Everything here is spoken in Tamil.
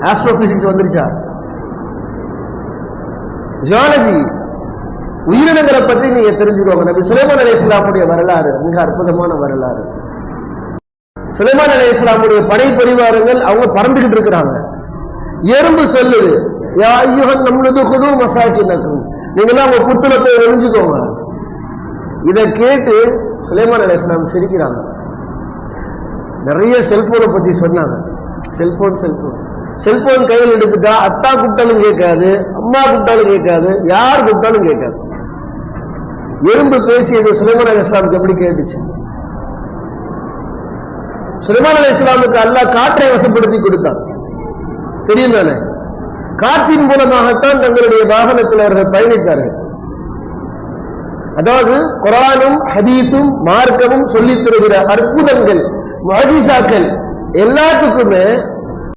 ஆஸ்ட்ரோபிசிக்ஸ் வந்துருச்சா? ஜியாலஜி, உயிரினங்களை பற்றி நீங்க தெரிஞ்சுக்கோங்க. நபி சுலைமான் அலைஹிஸ்ஸலாமுடைய வரலாறு மிக அற்புதமான வரலாறு. சுலைமான் அலைஹிஸ்ஸலாமுடைய படை பரிவாரங்கள் அவங்க பறந்துகிட்டு இருக்கிறாங்க. எறும்பு சொல்லுது, யா அய்யுஹன் நம்லுது குது மசாகினக்கும், நீங்களாம் அவங்க புத்துல போய் ஒளிஞ்சுக்கோங்க. இதை கேட்டு சுலைமான் அலைஹிஸ்ஸலாம் சிரிக்கிறாங்க. நிறைய செல்போனை பத்தி சொன்னாங்க. செல்போன் கையில் எடுத்துட்டா அத்தா கூப்பிட்டாலும் கேட்காது, அம்மா கூப்பிட்டாலும் கேட்காது, யார் கூப்பிட்டாலும் கேட்காது. எறும்பு பேசியது சுலைமான் அலைஹிஸ்ஸலாமுக்கு எப்படி கேட்டுச்சு? சுலைமான் அலைஹிஸ்ஸலாமுக்கு அல்லாஹ் காற்றை வசப்படுத்தி கொடுத்தான், தெரியும் தானே? காற்றின் மூலமாகத்தான் தங்களுடைய வாகனத்தில் அவர்கள் பயணித்தார்கள். அதாவது குர்ஆனும் ஹதீஸும் மார்க்கமும் சொல்லித் தருகிற அற்புதங்கள், முஅஜிசாக்கள் எல்லாத்துக்குமே